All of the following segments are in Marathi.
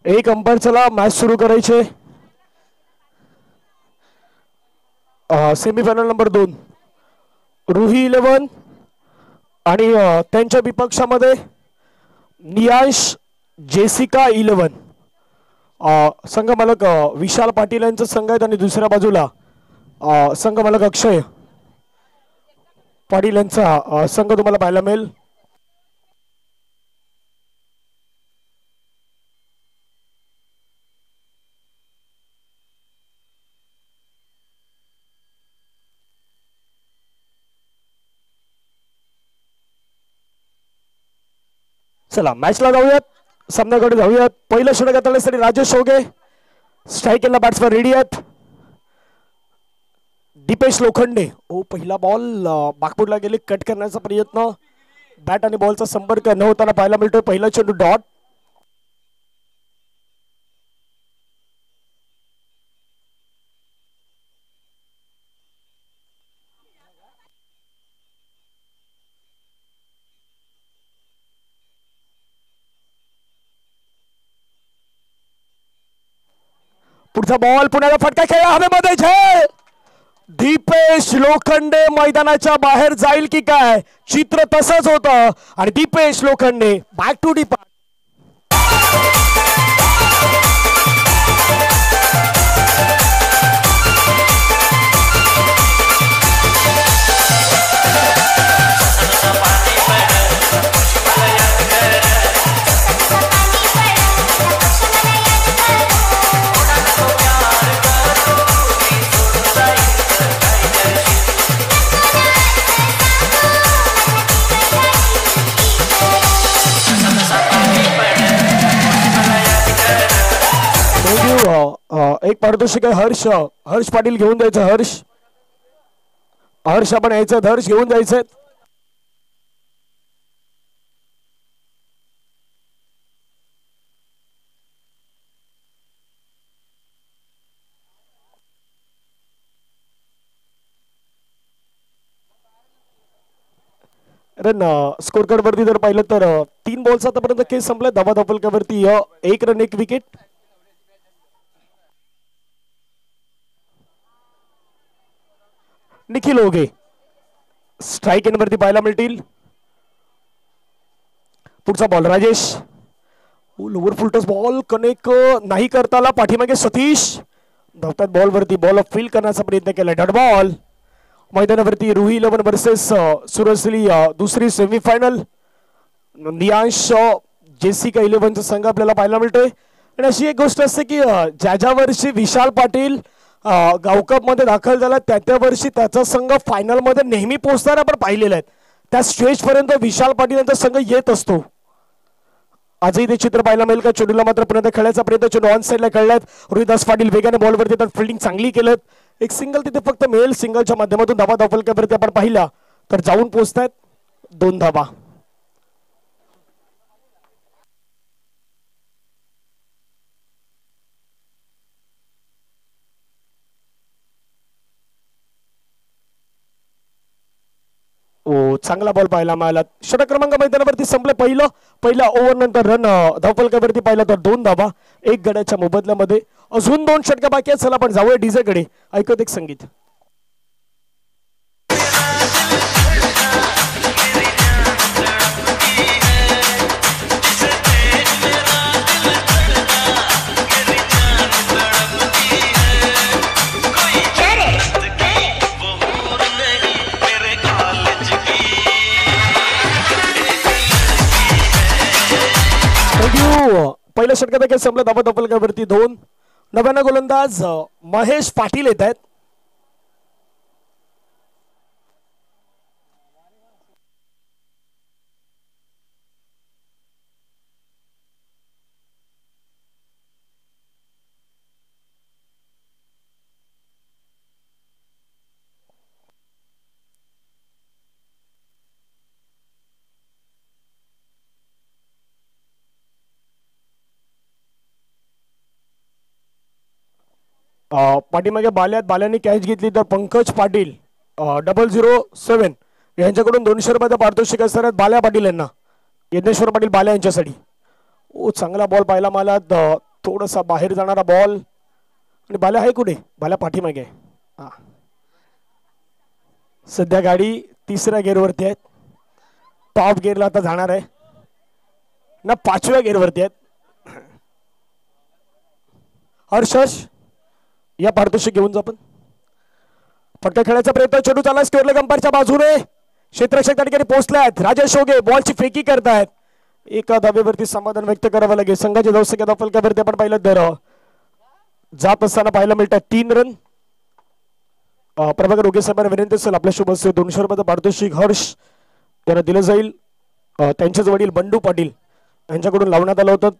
एक अंपायर चला मॅच सुरू करायचे। सेमीफायनल नंबर 2 रुही 11 आणि त्यांच्या विपक्षामध्ये नियांश जेसिका 11। संघ मालक विशाल पाटील यांचा संघ आहे आणि दुसऱ्या बाजूला संघ मालक अक्षय पाटील यांचा संघ तुम्हाला पाहायला मिळेल। चला मॅचला जाऊयात, सामन्याकडे जाऊयात। पहिलं षटक हाताळण्यासाठी राजेश शोगे, स्ट्राईक केला बॅट्समन रेडी आहेत। दीपेश लोखंडे पहिला बॉल बाकपूरला गेले, कट करण्याचा प्रयत्न, बॅट आणि बॉलचा संपर्क न होताना पाहायला मिळतोय। पहिला चेंडू डॉट, पुढचा बॉल पुण्याला फटका खेळला हवेमध्ये, झेल। दीपेश लोखंडे मैदानाच्या बाहेर जाईल की काय, चित्र तसंच होतं आणि Dipesh Lokhande back to the park. एक पारितोषिक आहे हर्ष पाटील घेऊन जायचं, हर्ष आपण यायचं, हर्ष घेऊन जायचं। रन स्कोर कार्ड वरती जर पाहिलं तर 3 बॉल्स आतापर्यंत केस संपले, धावा धापलकावरती 1 रन 1 विकेट। निखिल ओगे स्ट्राइक एंड वरती पाहायला मिळतील। पुढचा ball Rajesh, lower full toss ball connect नाही करता आला, पाठीमागे सतीश धावतात बॉल वरती, बॉल फील करण्याचा प्रयत्न केला, डॉट बॉल। मैदानावरती रुही 11 वर्सेस सुरू असलेली दुसरी सेमीफायनल, नियांश जेसिका 11 चा संघ आपल्याला पाहायला मिळतोय। आणि अशी एक गोष्ट असते की ज्या वर्षी विशाल पाटील गावकप मध्ये दाखल झाला त्या वर्षी त्याचा संघ फायनल मध्ये नेहमी पोहोचताना आपण पाहिलेला आहे, त्या स्टेज पर्यंत विशाल पाटील यांचा संघ येत असतो। आजही ते चित्र पाहायला मिळेल का, चेंडूला मात्र पुन्हा खेळायचा प्रयत्न, चेंडू ऑन साइडला खेळलात, रोहिदास पाटील वेगाने बॉलवरती येतात, फिल्डिंग चांगली केलं, एक सिंगल तिथे फक्त मिळेल, सिंगलच्या माध्यमातून धावा धावफलकावरती आपण पाहिला तर जाऊन पोहोचतायत 2 धावा। चांगला बॉल पाहायला मिळाला, षटक क्रमांक मैदानावरती संपले। पहिल्या ओव्हर नंतर रन धावफलकावरती पाहिला तर 2 धावा 1 गड्याच्या मोबदल्यामध्ये। अजून 2 षटक बाकी आहेत, चला आपण जाऊया डीजे कडे, ऐकत एक संगीत। पहिल्या षटकात संपलं, धावा धावफलकावरती 2। नव्यानं गोलंदाज महेश पाटील येत आहेत। पाठीमागे बाल्याने कॅच घेतली तर पंकज पाटील 007 यांच्याकडून 200 रुपयाचं पारितोषिक असणार बाल्या पाटील यांना, यज्ञेश्वर पाटील बाल्या यांच्यासाठी। चांगला बॉल पाहायला मला, थोडासा बाहेर जाणारा बॉल आणि बाल्या आहे कुठे बाल्या पाठीमागे सध्या गाडी तिसऱ्या गेअरवरती आहे टॉप गेअरला आता जाणार आहे ना 5व्या गेअरवरती आहेत हर्ष या पारितोषिक घेऊन जा आपण फटका खेळायचा प्रयत्न चेंडू चालला स्क्वेअर अंपायरच्या बाजूने क्षेत्ररक्षक त्या ठिकाणी पोहोचल्यात राजेश शोगे बॉलची फेकी करतायत एका धावेवरती समाधान व्यक्त करावं लागेल संघाच्या धावसंख्या फलकावरती आपण पाहिलं तर जात असताना पाहायला मिळतात 3 रन प्रभाकर ओके साहेबांना विनंती असेल आपल्या शुभ 200 रुपयाचं पारितोषिक हर्ष यांना दिलं जाईल त्यांचेच वडील बंडू पाटील यांच्याकडून लावण्यात आलं होतं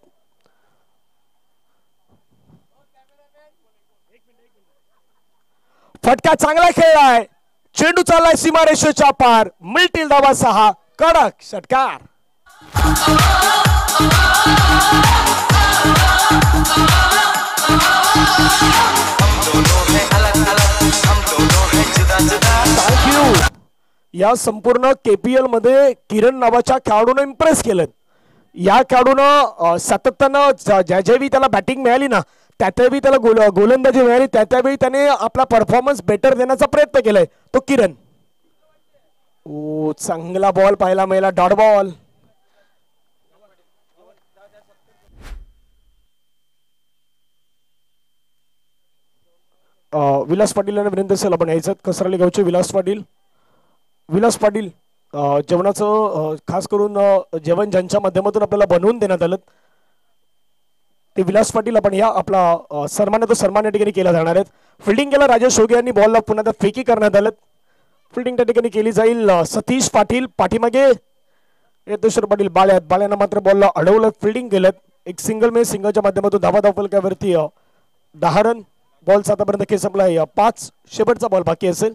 फटका चांगला खेळलाय चेंडू चाललाय सीमारेषेच्या पार मिळतील धावा 6 कडक षटकार थँक्यू या संपूर्ण केपीएल मध्ये किरण नावाच्या खेळाडूने इम्प्रेस केलं या खेळाडूनं सातत्यानं ज्यावेळी त्याला बॅटिंग मिळाली ना त्यावेळी त्याला गोलंदाजी मिळाली त्यावेळी त्याने आपला परफॉर्मन्स बेटर देण्याचा प्रयत्न केलाय तो किरण ओ चांगला बॉल पाहायला मिळाला डॉट बॉल विलास पाटील यांना विनंती असेल आपण यायचं कसराली गावचे विलास पाटील जेवणाचं खास करून जेवण ज्यांच्या माध्यमातून आपल्याला बनवून देण्यात आलं ते विलास पाटील आपण या आपला सन्मान तो सन्मान या ठिकाणी केला जाणार आहेत फिल्डिंग केला राजेश शोगे यांनी बॉलला पुन्हा फेकी करण्यात आलं फिल्डिंग त्या ठिकाणी केली जाईल सतीश पाटील पाठीमागे यतेश्वर पाटील बाळ्यांना मात्र बॉलला अडवलं फिल्डिंग केलं एक सिंगल मे सिंगलच्या माध्यमातून धावा फलकावरती 10 रन बॉल आतापर्यंत खेळ संपलाय 5 शेवटचा बॉल बाकी असेल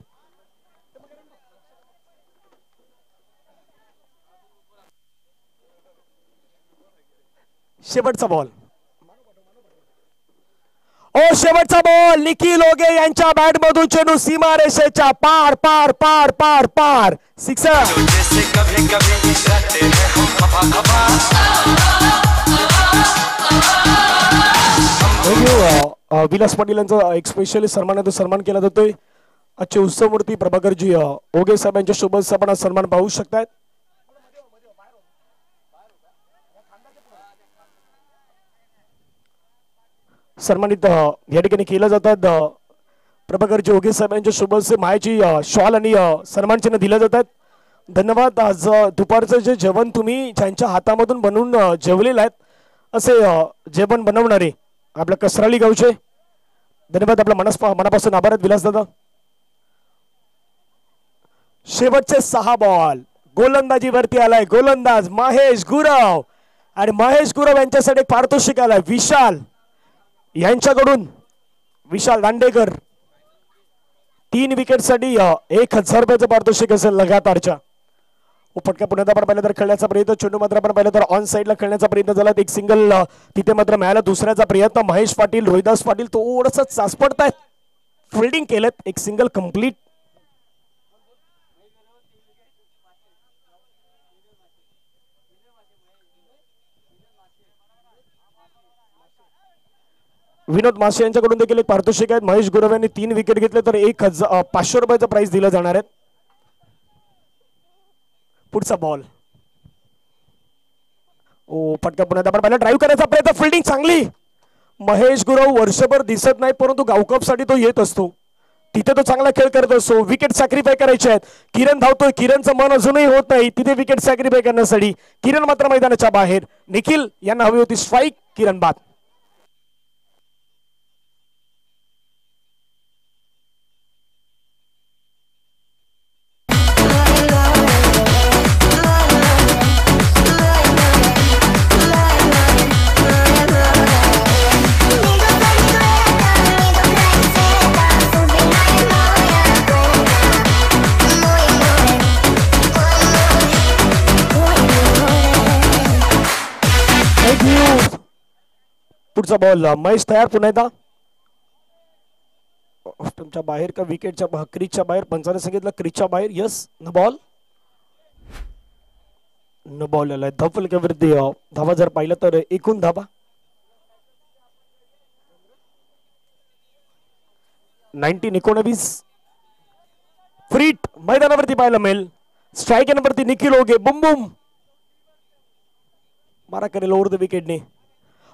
शेवटचा बॉल शेवटचा बॉल निखिल ओगे यांच्या बॅट मधून चेंडू सीमारेषेच्या पार पार पार पार पार सिक्सर विलास पाटील यांचा एक स्पेशली सन्मान केला जातोय आजचे उत्सव मूर्ती प्रभाकरजी ओगे साहेब यांच्या सोबत आपण सन्मान पाहू शकतात सन्मानित या ठिकाणी केलं जातात प्रभाकरजी ओगे साहेब यांच्या सोबत मायाची शॉल आणि सन्मान चिन्ह दिलं जातात धन्यवाद आज दुपारचं जे जेवण तुम्ही ज्यांच्या हातामधून बनवून जेवलेलं आहेत असे जेवण बनवणारे आपल्या कसराली गावचे धन्यवाद आपल्या मनापासून आभार आहेत विलास दादा शेवटचे 6 बॉल गोलंदाजीवरती आलाय गोलंदाज महेश गुरव आणि महेश गुरव यांच्यासाठी पारितोषिक आलाय विशाल यांच्याकडून विशाल दांडेकर 3 विकेट साठी 1000 रुपयाचं पारितोषिक असेल लगातारच्या फटका पुन्हा आपण पाहिलं तर खेळण्याचा प्रयत्न चेंडू मात्र आपण पाहिलं तर ऑन साईडला खेळण्याचा प्रयत्न झाला एक सिंगल तिथे मात्र मिळाला दुसऱ्याचा प्रयत्न महेश पाटील रोहिदास पाटील थोडंसं चाचपडतायत फिल्डिंग केलं एक सिंगल कंप्लीट विनोद मासे यांच्याकडून देखील एक पारितोषिक आहेत महेश गुरव यांनी 3 विकेट घेतले तर 500 रुपयाचं प्राइस दिलं जाणार आहे पुढचा बॉल फटका पुन्हा आपण पाहिलं ड्राईव्ह करायचा प्रयत्न फिल्डिंग चांगली महेश गुरव वर्षभर दिसत नाही परंतु गावकप साठी तो येत असतो तिथे तो चांगला खेळ करत असतो विकेट सॅक्रिफाय करायचे आहेत किरण धावतोय किरणचं मन अजूनही होत नाही तिथे विकेट सॅक्रिफाय करण्यासाठी किरण मात्र मैदानाच्या बाहेर निखिल यांना हवी होती स्ट्राईक किरण बाद पुढचा बॉल महेश तयार पुन्हा एकदा तुमच्या बाहेर का विकेटच्या क्रीजच्या बाहेर पंचाने सांगितलं क्रीजच्या बाहेर यस न बॉल आलाय धफल वरती धावा जर पाहिलं तर एकूण धावा 19 फ्रीट मैदानावरती पाहायला मिळेल. स्ट्राईक नंबरती निखिल ओगे बुम बुम मारा करेल ओव्हर द विकेटने.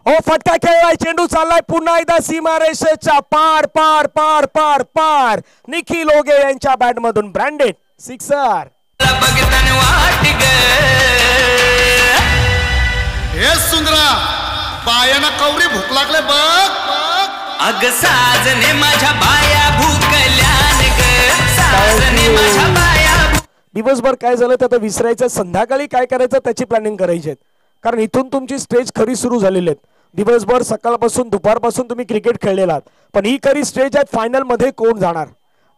ओ फटका खेळलाय, चेंडू चाललाय पुन्हा एकदा सीमारेषेच्या पार पार पार पार पार. निखिल ओगे यांच्या बॅट मधून ब्रँडेड सिक्सर. हे सुंदरा बायाना कवरी भूक लागले बघ. अग साजने माझ्या बाया भूकल्यान ग, साजने माझ्या बाया. दिवसभर काय झालं ते आता विसरायचं, संध्याकाळी काय करायचं त्याची प्लॅनिंग करायची आहे. कारण इथून तुमची स्टेज खरी सुरू झालेली आहेत. दिवसभर सकाळपासून दुपारपासून तुम्ही क्रिकेट खेळलेला आहात, पण ही खरी स्टेज आहे. फायनल मध्ये कोण जाणार?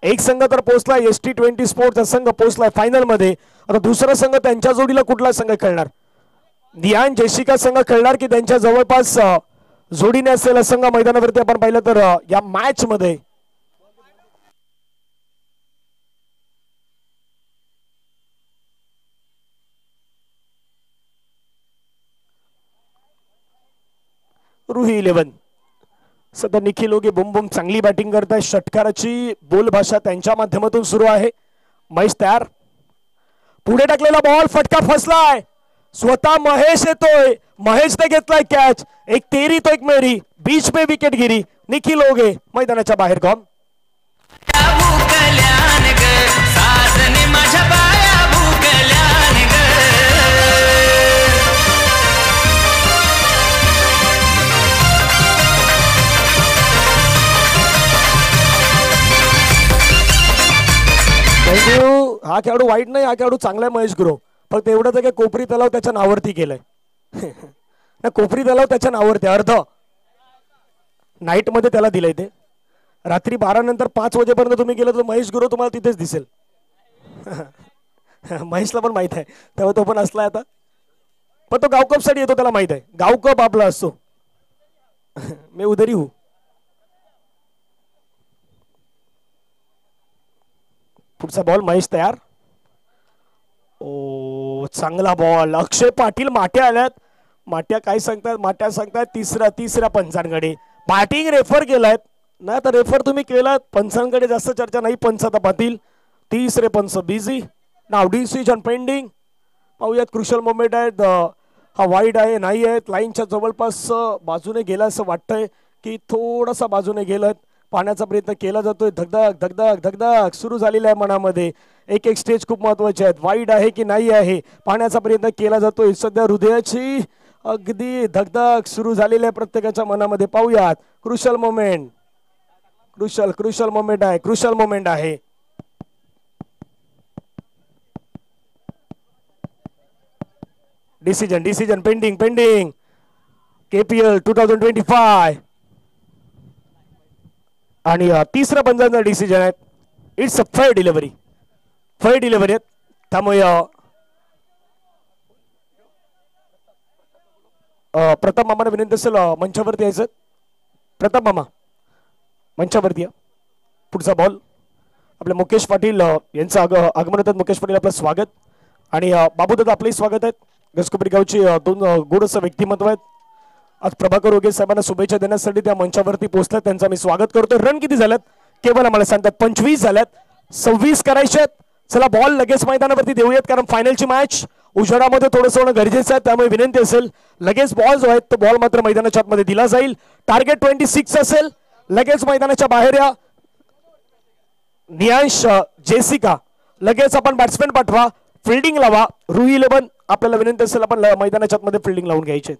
एक संघ तर पोहोचलाय, ST20 स्पोर्ट्सचा संघ पोहोचलाय फायनल मध्ये. आता दुसरा संघ त्यांच्या जोडीला कुठला संघ खेळणार? दियान जेसिका संघ खेळणार की त्यांच्या जवळपास जोडीने असलेला संघ मैदानावरती आपण पाहिलं तर या मॅच मध्ये रुही 11. सध्या निखिल ओगे बुम बुम चांगली बॅटिंग करताय. षटकाराची बोलभाषा त्यांच्या माध्यमातून सुरू आहे. महेश तयार, पुढे टाकलेला बॉल फटका फसलाय. स्वतः महेश येतोय, महेशने घेतलाय कॅच. एक तेरी तो एक मेरी, बीच में विकेट गिरी. निखिल ओगे मैदानाच्या बाहेर गॉन. हा खेळाडू वाईट नाही, हा खेळाडू चांगला आहे महेश गुरव. फक्त एवढंच आहे की कोपरी तलाव त्याच्या नावावरती केलंय. कोपरी तलाव त्याच्या नावावरती अर्ध नाईट मध्ये त्याला दिलंय ते. रात्री 12 नंतर 5 वाजेपर्यंत तुम्ही गेलं तर महेश गुरव तुम्हाला तिथेच दिसेल. महेशला पण माहित आहे, तेव्हा तो पण असलाय आता. पण तो गावकप साठी येतो, त्याला माहित आहे गावकप आपला असतो. मी उधरी हूं. पुढचा बॉल महेश तयार. ओ चांगला बॉल. अक्षय पाटील माट्या आल्यात. माट्या काय सांगतात? माट्या सांगतात तिसऱ्या पंचांकडे बॅटिंग रेफर केलाय. नाही तर रेफर तुम्ही केलात, पंचांकडे जास्त चर्चा नाही. पंच आता पाटील तिसरे पंच बिझी नाव. Decision pending. पाहूयात क्रुशल मोमेंट आहेत. हा वाईड आहे नाही आहेत. लाईनच्या जवळपास बाजूने गेला असं वाटतंय की थोडासा बाजूने गेलं. पाहण्याचा प्रयत्न केला जातोय. धगधग धगधग धगधग सुरू झालेला आहे मनामध्ये. एक एक स्टेज खूप महत्वाचे आहेत. वाईड आहे की नाही आहे पाहण्याचा प्रयत्न केला जातोय. सध्या हृदयाची अगदी धगधग सुरू झालेली आहे प्रत्येकाच्या मनामध्ये. पाहूयात क्रुशल मोमेंट. क्रुशल मोमेंट आहे. क्रुशल मोमेंट आहे. डिसिजन पेंडिंग KPL 2025 आणि तिसऱ्या पंचांचा डिसिजन आहे. इट्स अ फेअर डिलिव्हरी आहे. त्यामुळे प्रताप मामाला विनंती असेल मंचावरती यायचं. प्रताप मामा मंचावरती या. पुढचा बॉल आपले मुकेश पाटील यांचं आगमन होतात. मुकेश पाटील आपलं स्वागत. आणि बाबूदादा आपलंही स्वागत आहेत. घसकोपरी गावची दोन गोड असं व्यक्तिमत्व आहेत. आज प्रभाकर ओगे साहेबांना शुभेच्छा देण्यासाठी त्या मंचावरती पोहोचतात. त्यांचा मी स्वागत करतो. रन किती झाल्यात केवळ आम्हाला सांगतात? 25 झाल्यात. 26 करायचे आहेत. चला बॉल लगेच मैदानावरती देऊयात, कारण फायनलची मॅच उजेडामध्ये थोडंसं होणं गरजेचं आहे. त्यामुळे विनंती असेल लगेच बॉल जो आहे तो बॉल मात्र मैदानाच्या आतमध्ये दिला जाईल. टार्गेट 26 असेल. लगेच मैदानाच्या बाहेर या. नियांश जेसिका लगेच आपण बॅट्समॅन पाठवा. फिल्डिंग लावा. रुही 11 आपल्याला विनंती असेल आपण मैदानाच्या आतमध्ये फिल्डिंग लावून घ्यायचे.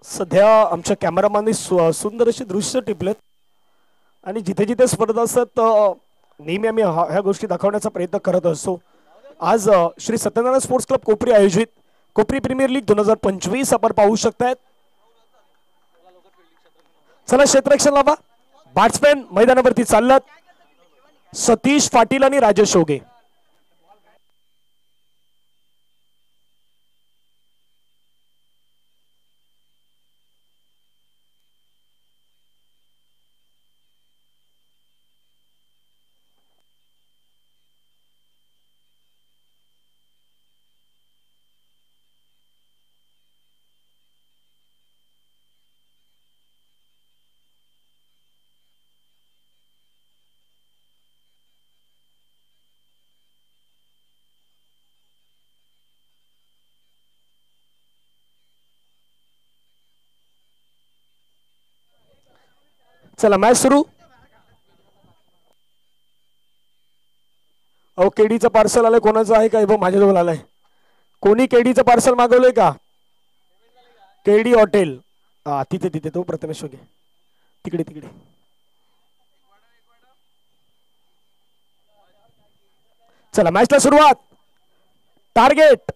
सध्या आमच्या कॅमेरामॅनने सुंदर अशी दृश्य टिपलेत आणि जिथे जिथे स्पर्धा असतात नेहमी आम्ही ह्या गोष्टी दाखवण्याचा प्रयत्न करत असतो. आज श्री सत्यनारायण स्पोर्ट्स क्लब कोपरी आयोजित कोपरी प्रीमियर लीग 2025 आपण पाहू शकतायत. चला क्षेत्ररक्षण लावा. बॅट्समॅन मैदानावरती चाललात. सतीश पाटील आणि राजेश ओगे. चला मॅच सुरू. अहो केडीचं पार्सल आलंय. कोणाचं आहे का? माझ्याजवळ आलंय. कोणी केडीचं पार्सल मागवलंय का? KD hotel. हा तिथे तिथे तो प्रथमेश ओगे तिकडे तिकडे. चला मॅचला सुरुवात. Target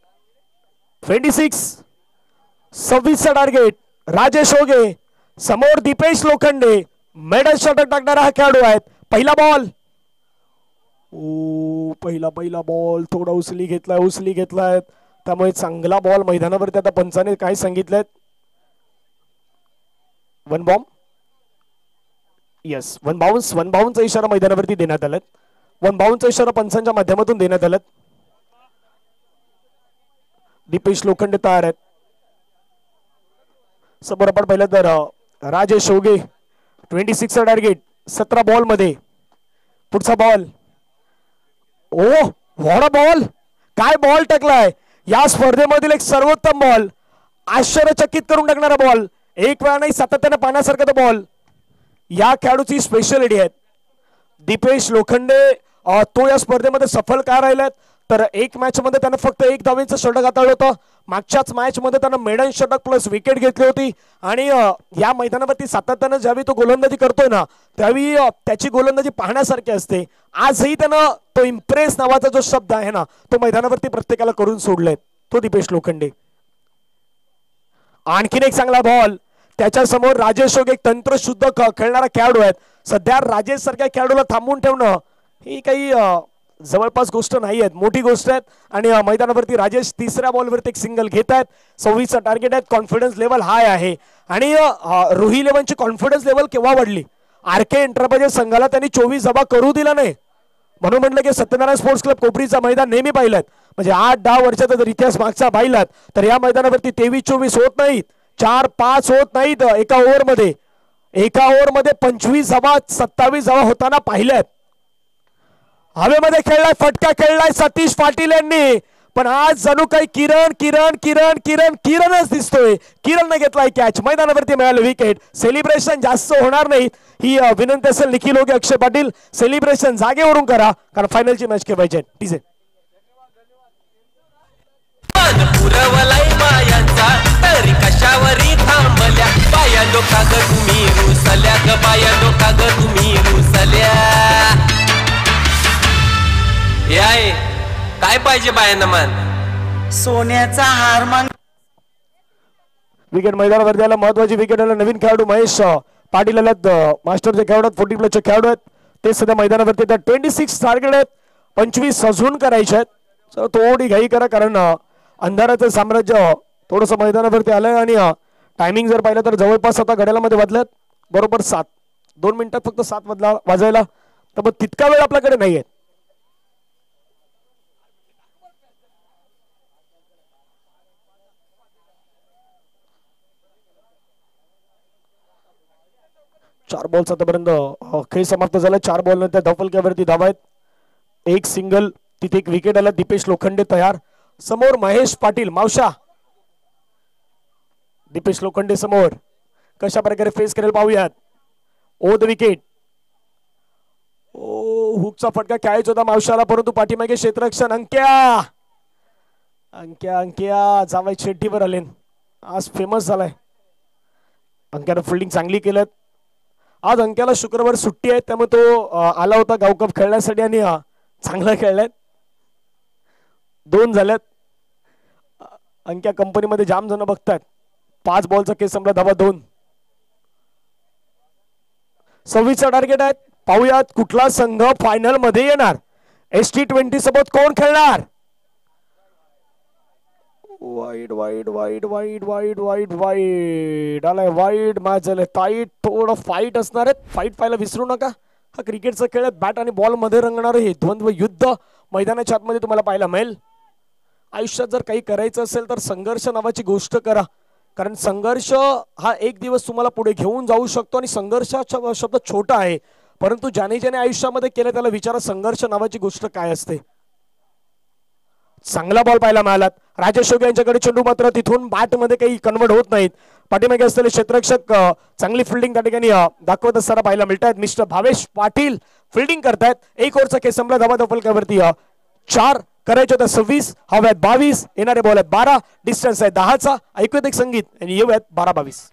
26 target. राजेश ओगे समोर दीपेश लोखंडे. मेडल षटक टाकणारा हा खेळाडू आहेत. पहिला बॉल. ओ पहिला बॉल थोडा उचली घेतलाय त्यामुळे चांगला बॉल मैदानावरती. आता पंचाने काय सांगितलंय? One bomb. येस वन बाउन्सचा इशारा मैदानावरती देण्यात आलाय. वन बाउन्सचा इशारा पंचांच्या माध्यमातून देण्यात आलाय. दीपेश लोखंडे तयार आहेत. समोर आपण पाहिलं तर राजेश ओगे 26 टार्गेट 17 बॉल मध्ये. पुढचा ball. Oh what a ball. काय बॉल टाकलाय. या स्पर्धेमधील एक सर्वोत्तम बॉल. आश्चर्यचकित करून टाकणारा बॉल. एक वेळा नाही सातत्याने पाहण्यासारखा तो बॉल. या खेळाडूची स्पेशालिटी आहे. दीपेश लोखंडे तो या स्पर्धेमध्ये सफल का राहिलात तर एक मॅच मध्ये त्यानं फक्त 1 धावेचं षटक हाताळलं होतं. मागच्याच मॅच मध्ये त्यानं मेडन षटक प्लस विकेट घेतली होती. आणि या मैदानावरती सातत्यानं ज्यावेळी तो गोलंदाजी करतोय ना त्यावेळी त्याची गोलंदाजी पाहण्यासारखी असते. आजही त्यानं तो इम्प्रेस नावाचा जो शब्द आहे ना तो मैदानावरती प्रत्येकाला करून सोडलाय तो दीपेश लोखंडे. आणखीन एक चांगला बॉल. त्याच्या समोर राजेश ओगे एक तंत्रशुद्ध खेळणारा खेळाडू आहेत. सध्या राजेश सारख्या खेळाडूला थांबवून ठेवणं ही काही जवळपास गोष्ट नाही आहेत, मोठी गोष्ट आहे. आणि मैदानावरती राजेश तिसऱ्या बॉलवरती एक सिंगल घेत आहेत. 26 टार्गेट आहेत. कॉन्फिडन्स लेवल हाय आहे. आणि रुही 11ची कॉन्फिडन्स लेवल केव्हा वाढली? आरके एंटरप्राइजेस संघाला त्यांनी 24 धावा करू दिला नाही म्हणून म्हटलं की सत्यनारायण स्पोर्ट्स क्लब कोपरीचा मैदान नेहमी पाहिलात. म्हणजे 8-10 वर्षाचा जर इतिहास मागचा पाहिलात तर या मैदानावरती 23-24 होत नाहीत, 4-5 होत नाहीत. एका ओव्हरमध्ये 25 धावा 27 धावा होताना पाहिल्यात. हवेमध्ये खेळलाय, फटका खेळलाय सतीश पाटील यांनी. पण आज जणू काही किरणच दिसतोय. किरणने घेतलाय कॅच. मैदानावरती मिळालं विकेट. सेलिब्रेशन जास्त होणार नाही ही विनंती असेल निखिल ओगे, अक्षय पाटील. सेलिब्रेशन जागेवरून करा कारण फायनलची मॅच खेळायची आहे. ठीक आहे. पुरवलाई मायांचा तरी कशावरी थांबल्या. बाया डोका ग तुम्ही रुसल्या ग. बाया डोका ग तुम्ही रुसल्या. याय काय पाहिजे बायांना मान? सोन्याचा हार माग. विकेट मैदानावरती आला. महत्वाची विकेट आला. नवीन खेळाडू महेश पाटील आल्यात. मास्टरचे खेळाडू 40 प्लसचे खेळाडू आहेत ते सध्या मैदानावरती. 26 टार्गेट आहेत. 25 अजून करायचे आहेत. थोडी घाई करा कारण अंधाराचं साम्राज्य थोडंसं मैदानावरती आलंय. आणि टायमिंग जर पाहिलं तर जवळपास आता घड्याळामध्ये वाजल्यात बरोबर 7. 2 मिनिटात फक्त 7 वाजायला. तर मग तितका वेळ आपल्याकडे नाहीये. चार बॉल्स आतापर्यंत खेळ समाप्त झाला. 4 बॉल नंतर धावफलक्यावरती धावा आहेत. एक सिंगल. तिथे एक विकेट आला. दीपेश लोखंडे तयार. समोर महेश पाटील. मावशा दीपेश लोखंडे समोर कशा प्रकारे फेस करेल पाहूयात. ओ द विकेट. ओ हुकचा फटका खेळायचा होता मावशाला परंतु पाठीमागे क्षेत्ररक्षण अंक्या जावाय शेट्टीवर आले. आज फेमस झालाय. अंक्यानं फिल्डिंग चांगली केलं. आज अंक्याला शुक्रवार सुट्टी आहे त्यामुळे तो आला होता गाव कप खेळण्यासाठी आणि चांगला खेळलाय. 2 झाल्यात. अंक्या कंपनीमध्ये जाम जण बघतात. 5 बॉलचा केस संपला. धावा 2. 26चा टार्गेट आहे. पाहूयात कुठला संघ फायनल मध्ये येणार. ST20 सोबत कोण खेळणार. Wide wide wide wide wide wide wide आलाय. वाईड मॅच झालंय. टाईट थोडं फाईट असणार आहे. फाईट पाहायला विसरू नका. हा क्रिकेटचा खेळ आहे. बॅट आणि बॉल मध्ये रंगणार हे द्वंद्व युद्ध मैदानाच्या आतमध्ये तुम्हाला पाहायला मिळेल. आयुष्यात जर काही करायचं असेल तर संघर्ष नावाची गोष्ट करा. कारण संघर्ष हा एक दिवस तुम्हाला पुढे घेऊन जाऊ शकतो. आणि संघर्षाचा शब्द छोटा आहे परंतु ज्याने ज्याने आयुष्यामध्ये केलं त्याला विचारा संघर्ष नावाची गोष्ट काय असते. चांगला बॉल पाहायला मिळाला. राजेश शोगे यांच्याकडे चेंडू मात्र तिथून बॅट मध्ये काही कन्वर्ट होत नाहीत. पाठीमागे असलेले क्षेत्ररक्षक चांगली फिल्डिंग त्या ठिकाणी दाखवत असताना पाहायला मिळतात. मिस्टर भावेश पाटील फिल्डिंग करतायत. 1 ओव्हरचा खेळ संपला. धावा फलकावरती 4 करायचे होत्या 26. हव्यात 22. येणारे बॉल आहेत 12. डिस्टन्स आहे 10चा. ऐकूयात एक संगीत आणि येऊयात 12-22.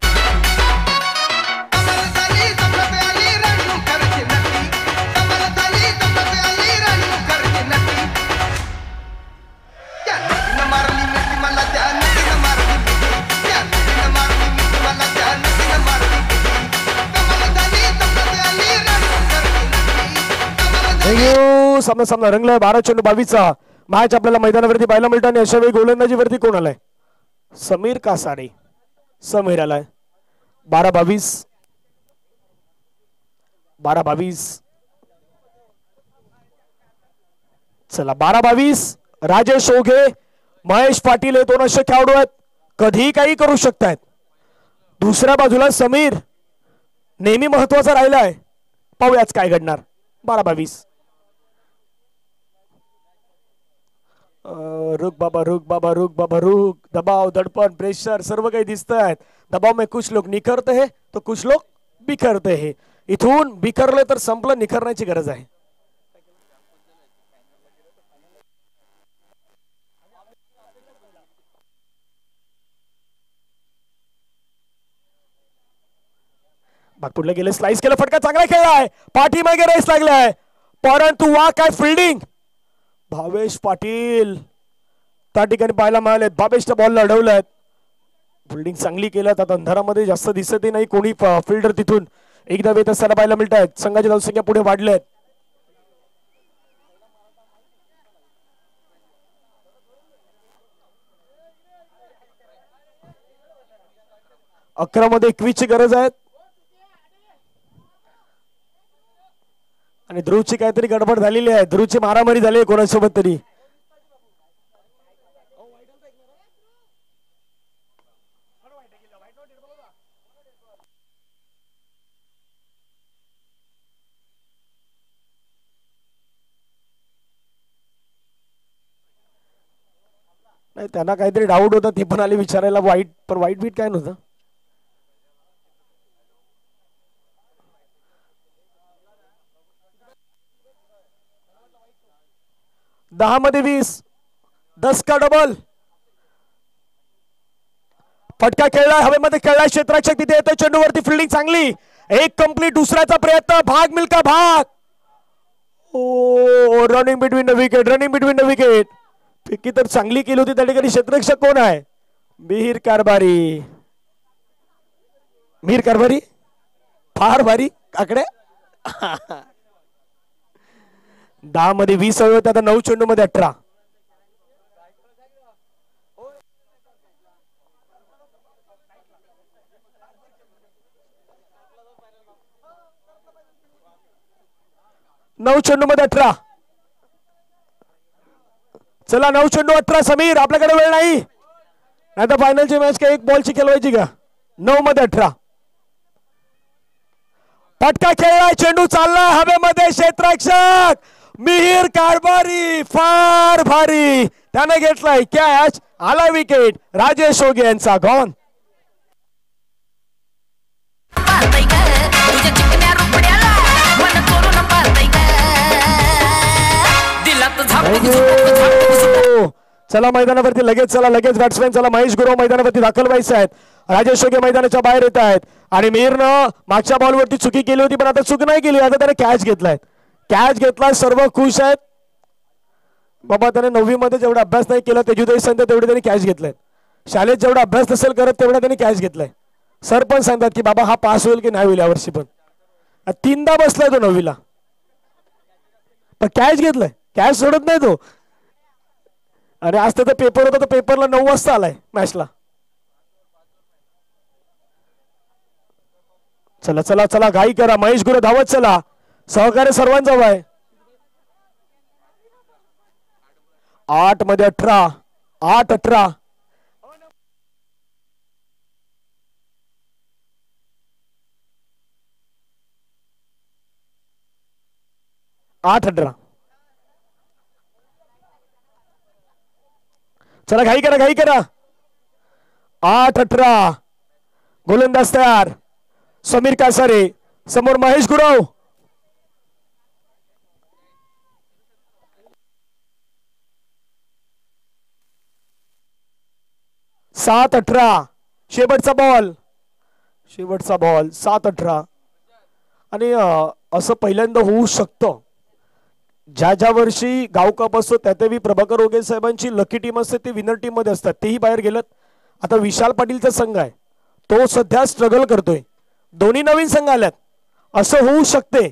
सामना रंगलाय. 12 चेंडू 22चा मॅच आपल्याला मैदानावरती पाहायला मिळतं. आणि अशा वेळी गोलंदाजीवरती कोण आलाय. समीर कासारे. समीर आलाय. 12-22. 12-22. चला 12-22. राजेश ओघे महेश पाटील हे 2 असे खेळाडू आहेत. कधीही काही करू शकतात. दुसऱ्या बाजूला समीर नेहमी महत्वाचा राहिलाय. पाहूयाच काय घडणार. 12-22. रुक बाबा रुक बाबा रुक बाबा रुक. दबाव दडपण प्रेशर सर्व काही दिसत आहेत. दबाव में कुछ लोग निखरते हैं तो कुछ लोग बिखरते हैं. इथून बिखरले तर संपलं. निखरण्याची गरज आहे. बागपुडला गेले. स्लाइस केलं. फटका चांगला खेळलाय. पाठीमागे रेस लागलाय परंतु वा काय फिल्डिंग. भावेश पाटील त्या ठिकाणी पाहायला मिळाले. भावेशच्या बॉलला अडवलाय. फिल्डिंग चांगली केलं. आता अंधारामध्ये जास्त दिसतही नाही कोणी फिल्डर. तिथून एकदा वेत असताना पाहायला मिळत आहेत. संघाची धावसंख्या पुढे वाढले आहेत. 11 मध्ये 21 ची गरज आहे. आणि ध्रुवची काहीतरी गडबड झालेली आहे. ध्रुवची मारामारी झाली आहे कोणासोबत तरी. नाही त्यांना काहीतरी डाऊट होता. ते पण आले विचारायला वाईट. पण वाईट बीट काय नव्हतं. दहा मध्ये 20. 10 का डबल. फटका खेळला. हवेमध्ये खेळला. क्षेत्ररक्षक तिथे येतो. चेंडूवरती फिल्डिंग चांगली. एक कंप्लीट. दुसऱ्याचा प्रयत्न. भाग मिल्का भाग. ओ running between the wicket. Running between the wicket. पिकी तर चांगली केली होती. त्या ठिकाणी क्षेत्ररक्षक कोण आहे. मिहीर कारभारी. मिहीर कारभारी फार भारी काकडे. 10 मध्ये 20 हवे होते. आता 9 चेंडू मध्ये 18. नऊ चेंडू मध्ये 18. चला 9 चेंडू 18. समीर आपल्याकडे वेळ नाही. नाही तर फायनलची मॅच काय एक बॉलची खेळवायची का. 9 मध्ये 18. फटका खेळला. चेंडू चालला हवेमध्ये. क्षेत्ररक्षक मिहीर कारभारी फार भारी. त्याने घेतलाय कॅच. आला विकेट. राजेश ओगे यांचा गॉन. चला मैदानावरती लगेच, चला लगेच बॅट्समॅन, चला महेश गुरव मैदानावरती दाखल व्हायचे आहेत. राजेश शोके मैदानाच्या बाहेर येत आहेत आणि मीरनं मागच्या बॉलवरती चुकी केली होती पण आता चूक नाही केली, आता त्याने कॅच घेतलाय. कॅच घेतला, सर्व खुश आहेत बाबा. त्याने 9वी मध्ये जेवढा अभ्यास नाही केला तेजुदय सांगतात तेवढे त्यांनी कॅच घेतलाय. शाळेत जेवढा अभ्यास नसेल करत तेवढा त्यांनी कॅच घेतलाय. सर पण सांगतात की बाबा हा पास होईल की नाही होईल यावर्षी, पण 3दा बसलाय तो 9वीला पण कॅच घेतलाय. कॅच सोडत नाही तो. अरे आज त्याचा पेपर होता, तो पेपरला 9 वाजता आलाय मॅचला. चला चला चला घाई करा, महेश गुरु धावत चला, सहकार्य सर्वांजवळ आहे. 8 मध्ये 18, 8-18. 8-18. चला घाई करा, घाई करा. 8-18. गोलंदाज तयार. समीर कासारे समोर महेश गुरव. 7-18. शेवटचा बॉल, शेवटचा बॉल. 7-18. आणि असं पहिल्यांदा होऊ शकतं. ज्या ज्या वर्षी गाव कप असतो त्यातही प्रभाकर ओगे साहेबांची लकी टीम असते, ते विनर टीम मध्ये असतात, तेही बाहेर गेलेत. आता विशाल पाटीलचा संघ आहे, तो सध्या स्ट्रगल करतोय. दोन्ही नवीन संघ आल्यात. असं होऊ शकते,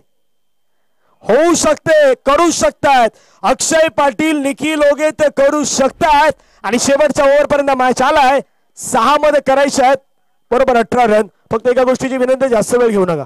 होऊ शकते, करू शकतायत. अक्षय पाटील, निखिल ओगे ते करू शकतायत. आणि शेवटच्या ओव्हर पर्यंत मॅच आलाय. 6 मध्ये करायचे आहेत बरोबर 18 रन. फक्त एका गोष्टीची विनंती, जास्त वेळ घेऊ नका,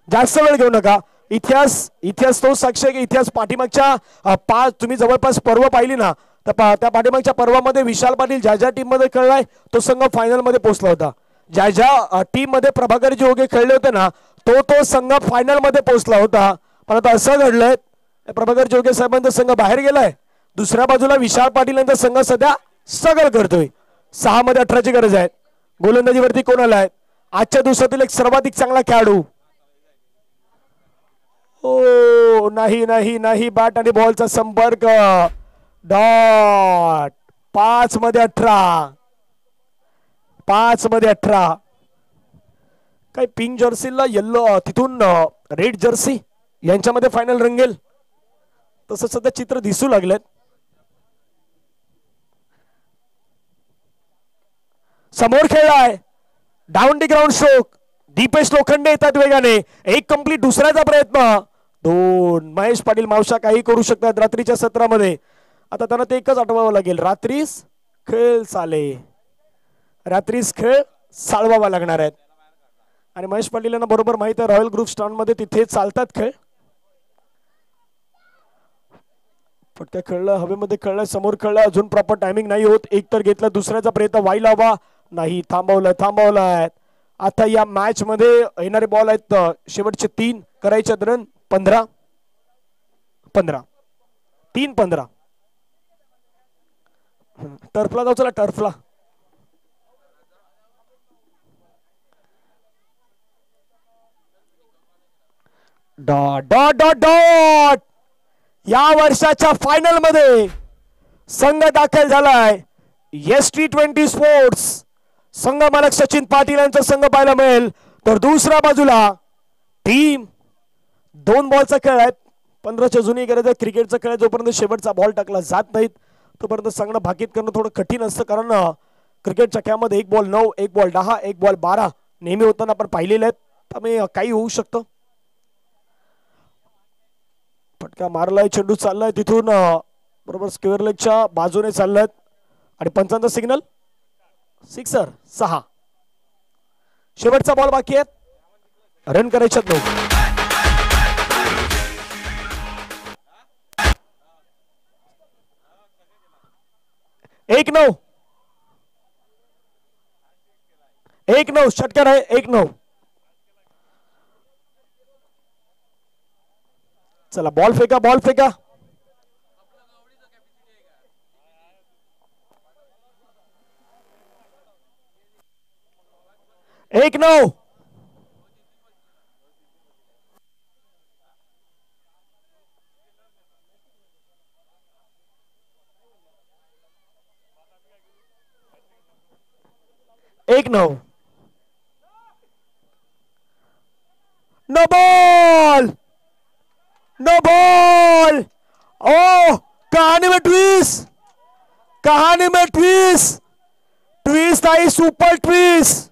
जास्त वेळ घेऊ नका. इतिहास तो साक्ष आहे की इतिहास पाठीमागच्या 5 तुम्ही जवळपास पर्व पाहिली ना, तर त्या पाठीमागच्या पर्वामध्ये विशाल पाटील ज्या ज्या टीम मध्ये खेळलाय तो संघ फायनल मध्ये पोहोचला होता. ज्या ज्या टीम मध्ये प्रभाकरजी ओगे खेळले होते ना, तो संघ फायनल मध्ये पोहोचला होता. पण आता असं घडलंय प्रभाकरजी ओगे साहेबांचा संघ बाहेर गेलाय, दुसऱ्या बाजूला विशाल पाटील यांचा संघ सध्या स्ट्रगल करतोय. 6 मध्ये 18ची गरज आहे. गोलंदाजीवरती कोण आलाय आजच्या दिवसातील एक सर्वाधिक चांगला खेळाडू. ओ नाही नाही नाही, बॅट आणि बॉलचा संपर्क. डॉट. 5 मध्ये 18, 5 मध्ये 18. काही पिंक जर्सीला येल्लो, तिथून रेड जर्सी यांच्यामध्ये फायनल रंगेल तसं सध्या चित्र दिसू लागलेत. समोर खेळलाय down the ground stroke. Dipesh Lokhande येतात वेगाने. एक कंप्लीट, दुसऱ्याचा प्रयत्न. 2. महेश पाटील मावशा काही करू शकतात रात्रीच्या सत्रामध्ये. आता त्यांना ते एकच आठवावं लागेल, रात्रीस खेळ चाले, रात्रीस खेळ चालवावा लागणार आहेत. आणि महेश पाटील यांना बरोबर माहित आहे रॉयल ग्रुप स्टँड मध्ये तिथे चालतात खेळ. फटक्या खेळलं, हवेमध्ये खेळलं, समोर खेळलं, अजून प्रॉपर टायमिंग नाही होत. एक तर घेतला, दुसऱ्याचा प्रयत्न व्हायला हवा, नाही, थांबवलाय थांबवलाय. आता या मॅच मध्ये येणारे बॉल आहेत शेवटचे 3 करायचे रन 15 15 3-15. टर्फला जाऊ, चला टर्फला. Dot dot dot dot. या वर्षाच्या फायनल मध्ये संघ दाखल झालाय. T20 स्पोर्ट्स संघ मालक सचिन पाटील यांचा संघ पाहायला मिळेल. तर दुसऱ्या बाजूला टीम 2 बॉलचा खेळ आहे. 15च्या जुनी गरज आहे क्रिकेटचा खेळ. जोपर्यंत शेवटचा बॉल टाकला जात नाहीत तोपर्यंत संघ भाकीत करणं थोडं कठीण असतं. कारण क्रिकेटच्या खेळामध्ये 1 बॉल 9, 1 बॉल 10, 1 बॉल 12 नेहमी होताना आपण पाहिलेले आहेत. त्यामुळे काही होऊ शकतं. फटका मारलाय, चेंडू चाललाय तिथून बरोबर स्क्वेअर लेगच्या बाजूने चाललाय आणि पंचांचा सिग्नल सिक्सर. 6. शेवटचा बॉल बाकी आहे, रन करायच्यात 9. एक 9 षटकार आहे. 1-9. चला बॉल फेका, बॉल फेका. 1-9. 1-9. No ball, no ball. ओ कहानी में ट्विस्ट, कहानी में ट्विस्ट. ट्विस्ट आई, super twist.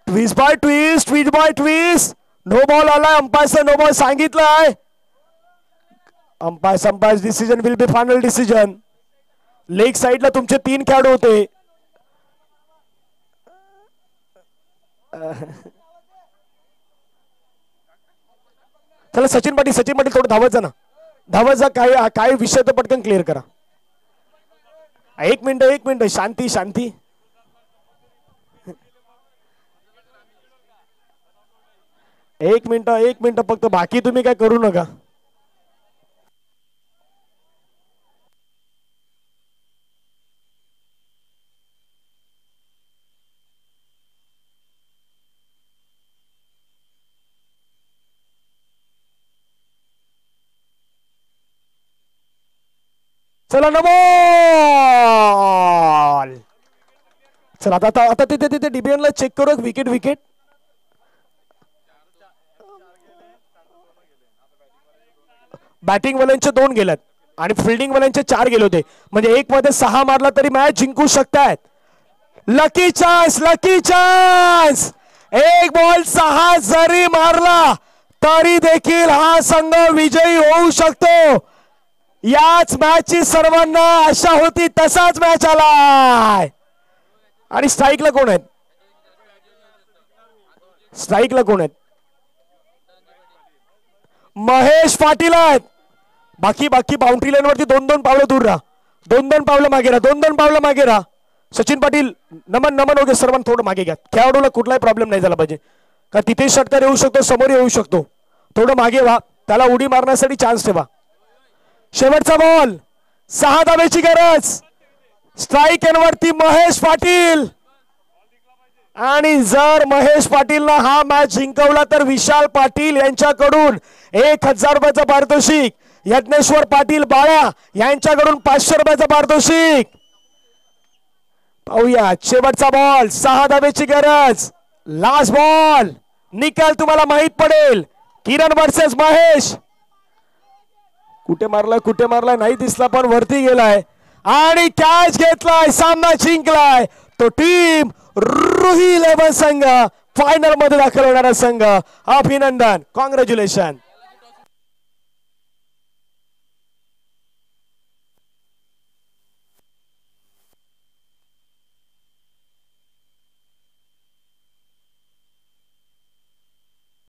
Twist by twist, twist by twist. No ball आलाय. अंपायरचं नो बॉल सांगितलंय. Umpire decision will be final decision. Leg साइडला तुमचे 3 खेळाडू होते. चला सचिन पाटील थोडं धावत जा ना. धावत जा. काय विषय तर पटकन क्लिअर करा. 1 मिनिट शांती शांती. एक मिनिट फक्त. बाकी तुम्ही काय करू नका. चला नो बॉल. चला आता तिथे डीबीएनला चेक करू. विकेट. बॅटिंग वाल्यांचे 2 गेल्यात आणि फिल्डिंग वाल्यांचे 4 गेले होते. म्हणजे 1 मध्ये 6 मारला तरी मॅच जिंकू शकतायत. Lucky chance. 1 बॉल 6 जरी मारला तरी देखील हा संघ विजयी होऊ शकतो. याच मॅचची सर्वांना आशा होती, तसाच मॅच आलाय. आणि स्ट्राईकला कोण आहेत? महेश पाटील आहेत. बाकी बाउंड्री लाईन वरती 2-2 पावलं दूर राहा. 2-2 पावलं मागे राहा. सचिन पाटील नमन वगैरे सर्वांना थोडं मागे घ्या. खेळाडूला कुठलाही प्रॉब्लेम नाही झाला पाहिजे. का तिथे षटकार येऊ शकतो, समोर येऊ शकतो. थोडं मागे व्हा. त्याला उडी मारण्यासाठी चान्स ठेवा. शेवटचा बॉल. 6 धावेची गरज. स्ट्राईक वरती महेश पाटील. आणि जर महेश पाटीलला हा मॅच जिंकवला तर विशाल पाटील यांच्याकडून 1000 रुपयाचं पारितोषिक. यज्ञेश्वर पाटील बाळा यांच्याकडून 500 रुपयाचं पारितोषिक. पाहूया शेवटचा बॉल. 6 धावेची गरज. Last ball. निकाल तुम्हाला माहित पडेल. किरण वर्सेस महेश. कुठे मारलाय नाही दिसला, पण वरती गेलाय आणि कॅच घेतलाय. सामना जिंकलाय तो टीम रुही 11 संघ. फायनल मध्ये दाखल होणारा संघ. अभिनंदन, कॉंग्रॅच्युलेशन.